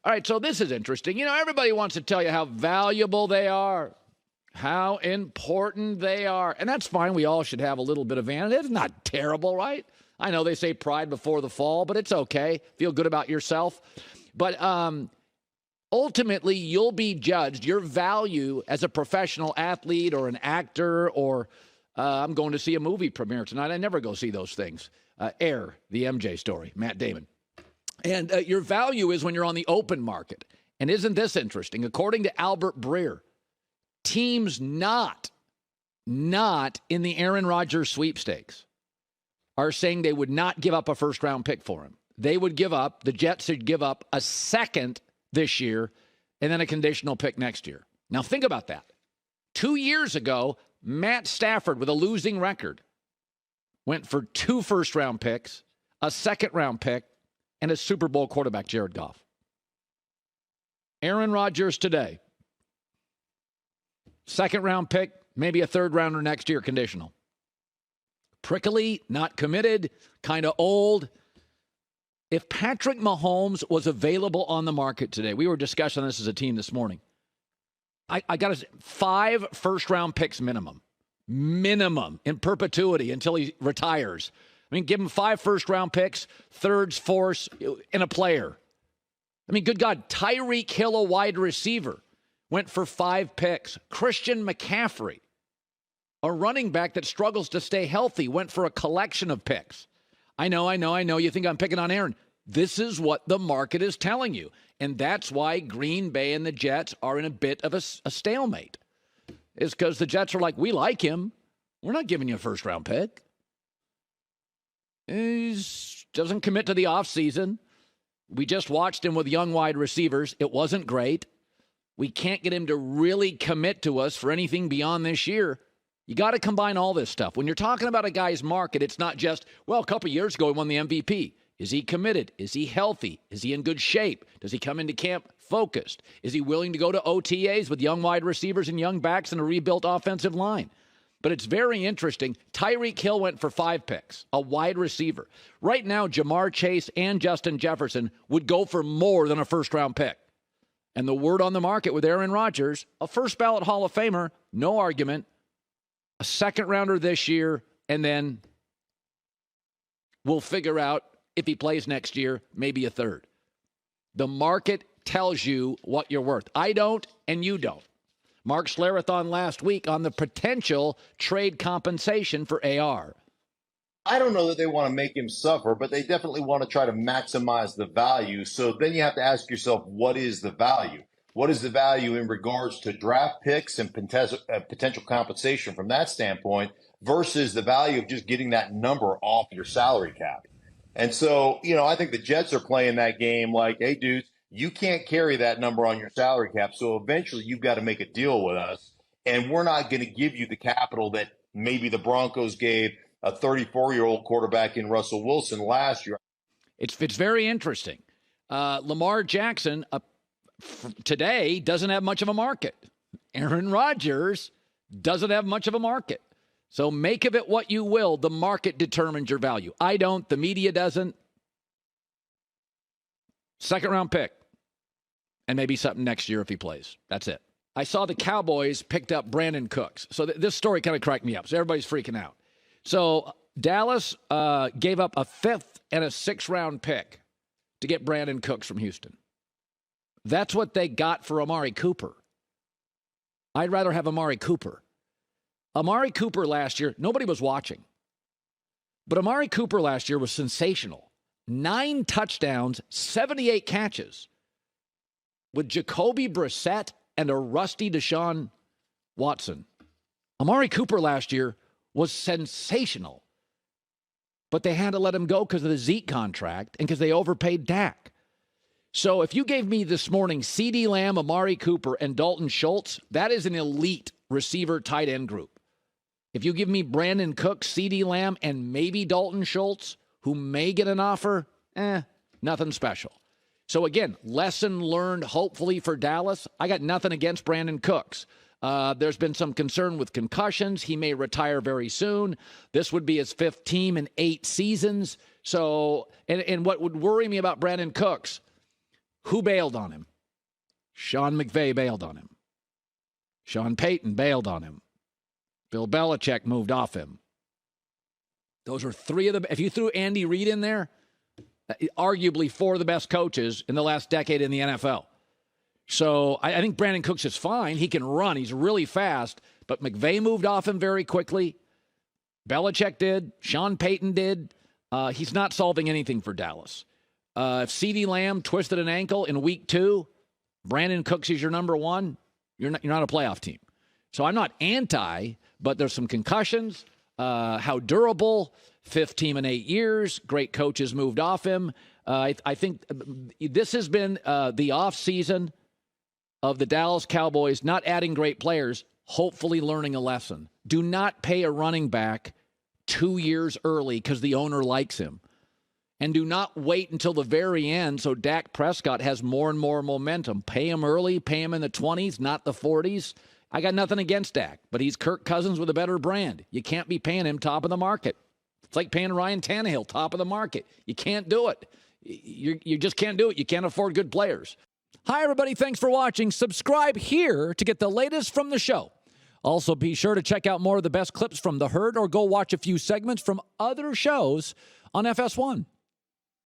All right, so this is interesting. You know, everybody wants to tell you how valuable they are, how important they are. And that's fine. We all should have a little bit of vanity. It's not terrible, right? I know they say pride before the fall, but it's okay. Feel good about yourself. But ultimately, you'll be judged. Your value as a professional athlete or an actor or I'm going to see a movie premiere tonight. I never go see those things. Air, the MJ story, Matt Damon. And your value is when you're on the open market. And isn't this interesting? According to Albert Breer, teams not in the Aaron Rodgers sweepstakes are saying they would not give up a first-round pick for him. They would give up, the Jets would give up a second this year and then a conditional pick next year. Now think about that. 2 years ago, Matt Stafford with a losing record went for 2 first-round picks, a second-round pick, and a Super Bowl quarterback, Jared Goff. Aaron Rodgers today, second-round pick, maybe a third-rounder next year, conditional. Prickly, not committed, kind of old. If Patrick Mahomes was available on the market today, we were discussing this as a team this morning. I got to say, 5 first-round picks minimum in perpetuity until he retires. I mean, give him 5 first-round picks, thirds, fourths, and a player. I mean, good God, Tyreek Hill, a wide receiver, went for 5 picks. Christian McCaffrey, a running back that struggles to stay healthy, went for a collection of picks. I know. You think I'm picking on Aaron. This is what the market is telling you. And that's why Green Bay and the Jets are in a bit of a stalemate. It's because the Jets are like, we like him. We're not giving you a first-round pick. He doesn't commit to the offseason. We just watched him with young wide receivers. It wasn't great. We can't get him to really commit to us for anything beyond this year. You got to combine all this stuff. When you're talking about a guy's market, it's not just, well, a couple years ago he won the MVP. Is he committed? Is he healthy? Is he in good shape? Does he come into camp focused? Is he willing to go to OTAs with young wide receivers and young backs and a rebuilt offensive line? But it's very interesting. Tyreek Hill went for 5 picks, a wide receiver. Right now, Jamar Chase and Justin Jefferson would go for more than a first-round pick. And the word on the market with Aaron Rodgers, a first-ballot Hall of Famer, no argument, a second-rounder this year, and then we'll figure out if he plays next year, maybe a third. The market tells you what you're worth. I don't, and you don't. Mark Schlereth on last week on the potential trade compensation for AR. I don't know that they want to make him suffer, but they definitely want to try to maximize the value. So then you have to ask yourself, what is the value? What is the value in regards to draft picks and potential compensation from that standpoint versus the value of just getting that number off your salary cap? And so, I think the Jets are playing that game like, hey, dudes, you can't carry that number on your salary cap. So eventually you've got to make a deal with us. And we're not going to give you the capital that maybe the Broncos gave a 34-year-old quarterback in Russell Wilson last year. It's very interesting. Lamar Jackson today doesn't have much of a market. Aaron Rodgers doesn't have much of a market. So make of it what you will. The market determines your value. I don't. The media doesn't. Second-round pick. And maybe something next year if he plays. That's it. I saw the Cowboys picked up Brandin Cooks. So this story kind of cracked me up. So everybody's freaking out. So Dallas gave up a 5th and a 6th-round pick to get Brandin Cooks from Houston. That's what they got for Amari Cooper. I'd rather have Amari Cooper. Amari Cooper last year, nobody was watching. But Amari Cooper last year was sensational. 9 touchdowns, 78 catches. With Jacoby Brissett and a rusty Deshaun Watson. Amari Cooper last year was sensational. But they had to let him go because of the Zeke contract and because they overpaid Dak. So if you gave me this morning CeeDee Lamb, Amari Cooper, and Dalton Schultz, that is an elite receiver tight end group. If you give me Brandin Cooks, CeeDee Lamb, and maybe Dalton Schultz, who may get an offer, nothing special. So again, lesson learned hopefully for Dallas. I got nothing against Brandin Cooks. There's been some concern with concussions. He may retire very soon. This would be his 5th team in 8 seasons. So, and what would worry me about Brandin Cooks, Who bailed on him? Sean McVay bailed on him. Sean Payton bailed on him. Bill Belichick moved off him. Those are three of the, if you threw Andy Reid in there, arguably four of the best coaches in the last decade in the NFL. So I think Brandin Cooks is fine. He can run. He's really fast. But McVay moved off him very quickly. Belichick did. Sean Payton did. He's not solving anything for Dallas. If CeeDee Lamb twisted an ankle in week 2, Brandin Cooks is your number one, you're not a playoff team. So I'm not anti, but there's some concussions. How durable, 5th team in 8 years, great coaches moved off him. I think this has been the offseason of the Dallas Cowboys, not adding great players, hopefully learning a lesson. Do not pay a running back 2 years early because the owner likes him. And do not wait until the very end so Dak Prescott has more and more momentum. Pay him early, pay him in the 20s, not the 40s. I got nothing against Dak, but he's Kirk Cousins with a better brand. You can't be paying him top of the market. It's like paying Ryan Tannehill top of the market. You can't do it. You just can't do it. You can't afford good players. Hi, everybody. Thanks for watching. Subscribe here to get the latest from the show. Also, be sure to check out more of the best clips from The Herd or go watch a few segments from other shows on FS1.